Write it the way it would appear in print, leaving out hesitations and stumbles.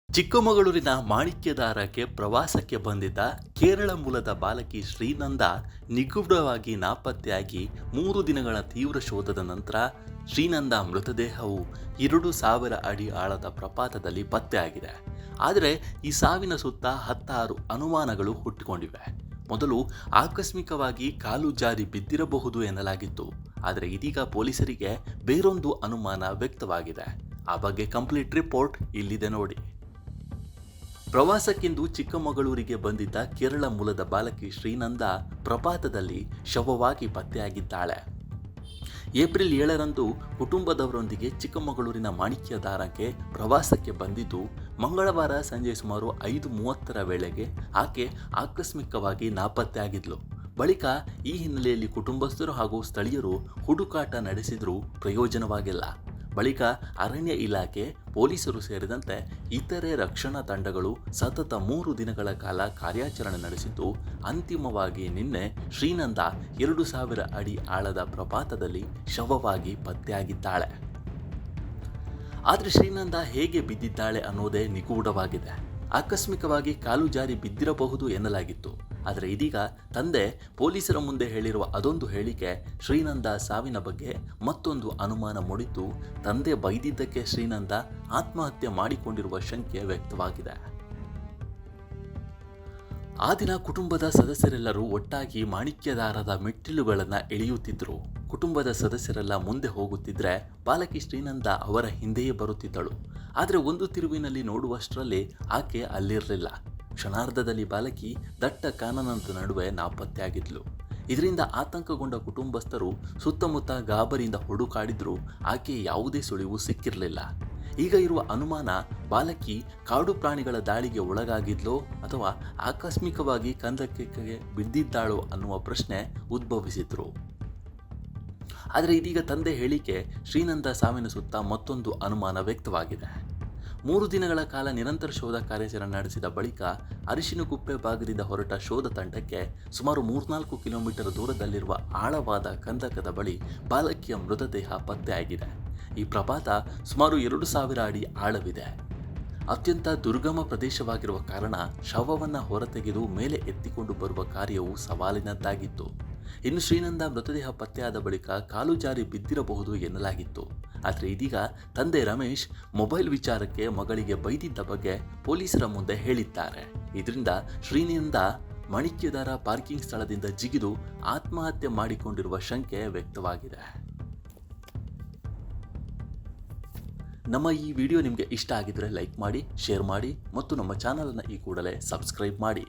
ಚಿಕ್ಕಮಗಳೂರಿನ ಮಾಣಿಕ್ಯಧಾರಕ್ಕೆ ಪ್ರವಾಸಕ್ಕೆ ಬಂದಿದ್ದ ಕೇರಳ ಮೂಲದ ಬಾಲಕಿ ಶ್ರೀನಂದ ನಿಗೂಢವಾಗಿ ನಾಪತ್ತೆಯಾಗಿ 3 ದಿನಗಳ ತೀವ್ರ ಶೋಧದ ನಂತರ ಶ್ರೀನಂದ ಮೃತದೇಹವು 2000 ಅಡಿ ಆಳದ ಪ್ರಪಾತದಲ್ಲಿ ಪತ್ತೆಯಾಗಿದೆ. ಆದರೆ ಈ ಸಾವಿನ ಸುತ್ತ 16 ಅನುಮಾನಗಳು ಹುಟ್ಟಿಕೊಂಡಿವೆ. ಮೊದಲು ಆಕಸ್ಮಿಕವಾಗಿ ಕಾಲು ಜಾರಿ ಬಿದ್ದಿರಬಹುದು ಎನ್ನಲಾಗಿತ್ತು. ಆದರೆ ಇದೀಗ ಪೊಲೀಸರಿಗೆ ಬೇರೊಂದು ಅನುಮಾನ ವ್ಯಕ್ತವಾಗಿದೆ. ಆ ಬಗ್ಗೆ ಕಂಪ್ಲೀಟ್ ರಿಪೋರ್ಟ್ ಇಲ್ಲಿದೆ ನೋಡಿ. ಪ್ರವಾಸಕ್ಕೆಂದು ಚಿಕ್ಕಮಗಳೂರಿಗೆ ಬಂದಿದ್ದ ಕೇರಳ ಮೂಲದ ಬಾಲಕಿ ಶ್ರೀನಂದ ಪ್ರಪಾತದಲ್ಲಿ ಶವವಾಗಿ ಪತ್ತೆಯಾಗಿದ್ದಾಳೆ. ಏಪ್ರಿಲ್ 7ರಂದು ಕುಟುಂಬದವರೊಂದಿಗೆ ಚಿಕ್ಕಮಗಳೂರಿನ ಮಾಣಿಕ್ಯಧಾರಕ್ಕೆ ಪ್ರವಾಸಕ್ಕೆ ಬಂದಿದ್ದು, ಮಂಗಳವಾರ ಸಂಜೆ ಸುಮಾರು 5:30ರ ವೇಳೆಗೆ ಆಕೆ ಆಕಸ್ಮಿಕವಾಗಿ ನಾಪತ್ತೆಯಾಗಿದ್ಲು. ಬಳಿಕ ಈ ಹಿನ್ನೆಲೆಯಲ್ಲಿ ಕುಟುಂಬಸ್ಥರು ಹಾಗೂ ಸ್ಥಳೀಯರು ಹುಡುಕಾಟ ನಡೆಸಿದರೂ ಪ್ರಯೋಜನವಾಗಿಲ್ಲ. ಬಳಿಕ ಅರಣ್ಯ ಇಲಾಖೆ, ಪೊಲೀಸರು ಸೇರಿದಂತೆ ಇತರೆ ರಕ್ಷಣಾ ತಂಡಗಳು ಸತತ 3 ದಿನಗಳ ಕಾಲ ಕಾರ್ಯಾಚರಣೆ ನಡೆಸಿದ್ದು, ಅಂತಿಮವಾಗಿ ನಿನ್ನೆ ಶ್ರೀನಂದ 2000 ಅಡಿ ಆಳದ ಪ್ರಪಾತದಲ್ಲಿ ಶವವಾಗಿ ಪತ್ತೆಯಾಗಿದ್ದಾಳೆ. ಆದರೆ ಶ್ರೀನಂದ ಹೇಗೆ ಬಿದ್ದಿದ್ದಾಳೆ ಅನ್ನೋದೇ ನಿಗೂಢವಾಗಿದೆ. ಆಕಸ್ಮಿಕವಾಗಿ ಕಾಲು ಜಾರಿ ಬಿದ್ದಿರಬಹುದು ಎನ್ನಲಾಗಿತ್ತು. ಆದರೆ ಇದೀಗ ತಂದೆ ಪೊಲೀಸರ ಮುಂದೆ ಹೇಳಿರುವ ಅದೊಂದು ಹೇಳಿಕೆ ಶ್ರೀನಂದ ಸಾವಿನ ಬಗ್ಗೆ ಮತ್ತೊಂದು ಅನುಮಾನ ಮೂಡಿದ್ದು, ತಂದೆ ಬೈದಿದ್ದಕ್ಕೆ ಶ್ರೀನಂದ ಆತ್ಮಹತ್ಯೆ ಮಾಡಿಕೊಂಡಿರುವ ಶಂಕೆ ವ್ಯಕ್ತವಾಗಿದೆ. ಆ ದಿನ ಕುಟುಂಬದ ಸದಸ್ಯರೆಲ್ಲರೂ ಒಟ್ಟಾಗಿ ಮಾಣಿಕ್ಯಧಾರದ ಮೆಟ್ಟಿಲುಗಳನ್ನು ಇಳಿಯುತ್ತಿದ್ದರು. ಕುಟುಂಬದ ಸದಸ್ಯರೆಲ್ಲ ಮುಂದೆ ಹೋಗುತ್ತಿದ್ದರೆ ಬಾಲಕಿ ಶ್ರೀನಂದ ಅವರ ಹಿಂದೆಯೇ ಬರುತ್ತಿದ್ದಳು. ಆದರೆ ಒಂದು ತಿರುವಿನಲ್ಲಿ ನೋಡುವಷ್ಟರಲ್ಲಿ ಆಕೆ ಅಲ್ಲಿರಲಿಲ್ಲ. ಕ್ಷಣಾರ್ಧದಲ್ಲಿ ಬಾಲಕಿ ದಟ್ಟ ಕಾನನದ ನಡುವೆ ನಾಪತ್ತೆಯಾಗಿದ್ಲು. ಇದರಿಂದ ಆತಂಕಗೊಂಡ ಕುಟುಂಬಸ್ಥರು ಸುತ್ತಮುತ್ತ ಗಾಬರಿಯಿಂದ ಹುಡುಕಾಡಿದ್ರೂ ಆಕೆ ಯಾವುದೇ ಸುಳಿವು ಸಿಕ್ಕಿರಲಿಲ್ಲ. ಈಗ ಇರುವ ಅನುಮಾನ, ಬಾಲಕಿ ಕಾಡು ಪ್ರಾಣಿಗಳ ದಾಳಿಗೆ ಒಳಗಾಗಿದ್ಲೋ ಅಥವಾ ಆಕಸ್ಮಿಕವಾಗಿ ಕಂದಕ್ಕೆ ಬಿದ್ದಿದ್ದಾಳೋ ಅನ್ನುವ ಪ್ರಶ್ನೆ ಉದ್ಭವಿಸಿದ್ರು. ಆದರೆ ಇದೀಗ ತಂದೆ ಹೇಳಿಕೆ ಶ್ರೀನಂದ ಸಾವಿನ ಸುತ್ತ ಮತ್ತೊಂದು ಅನುಮಾನ ವ್ಯಕ್ತವಾಗಿದೆ. 3 ದಿನಗಳ ಕಾಲ ನಿರಂತರ ಶೋಧ ಕಾರ್ಯಾಚರಣೆ ನಡೆಸಿದ ಬಳಿಕ ಅರಿಶಿನಗುಪ್ಪೆ ಭಾಗದಿಂದ ಹೊರಟ ಶೋಧ ತಂಡಕ್ಕೆ ಸುಮಾರು 3-4 ಕಿಲೋಮೀಟರ್ ದೂರದಲ್ಲಿರುವ ಆಳವಾದ ಕಂದಕದ ಬಳಿ ಬಾಲಕಿಯ ಮೃತದೇಹ ಪತ್ತೆಯಾಗಿದೆ. ಈ ಪ್ರಪಾತ ಸುಮಾರು 2000 ಅಡಿ ಆಳವಿದೆ. ಅತ್ಯಂತ ದುರ್ಗಮ ಪ್ರದೇಶವಾಗಿರುವ ಕಾರಣ ಶವವನ್ನು ಹೊರತೆಗೆದು ಮೇಲೆ ಎತ್ತಿಕೊಂಡು ಬರುವ ಕಾರ್ಯವು ಸವಾಲಿನದ್ದಾಗಿತ್ತು. ಇನ್ನು ಶ್ರೀನಂದ ಮೃತದೇಹ ಪತ್ತೆಯಾದ ಬಳಿಕ ಕಾಲು ಜಾರಿ ಬಿದ್ದಿರಬಹುದು ಎನ್ನಲಾಗಿತ್ತು. ಆದರೆ ಇದೀಗ ತಂದೆ ರಮೇಶ್ ಮೊಬೈಲ್ ವಿಚಾರಕ್ಕೆ ಮಗಳಿಗೆ ಬೈದಿದ್ದ ಬಗ್ಗೆ ಪೊಲೀಸರ ಮುಂದೆ ಹೇಳಿದ್ದಾರೆ. ಇದರಿಂದ ಶ್ರೀನಂದ ಮಾಣಿಕ್ಯಧಾರ ಪಾರ್ಕಿಂಗ್ ಸ್ಥಳದಿಂದ ಜಿಗಿದು ಆತ್ಮಹತ್ಯೆ ಮಾಡಿಕೊಂಡಿರುವ ಶಂಕೆ ವ್ಯಕ್ತವಾಗಿದೆ. ನಮ್ಮ ಈ ವಿಡಿಯೋ ನಿಮಗೆ ಇಷ್ಟ ಆಗಿದ್ದರೆ ಲೈಕ್ ಮಾಡಿ, ಶೇರ್ ಮಾಡಿ ಮತ್ತು ನಮ್ಮ ಚಾನಲನ್ನು ಈ ಕೂಡಲೇ ಸಬ್ಸ್ಕ್ರೈಬ್ ಮಾಡಿ.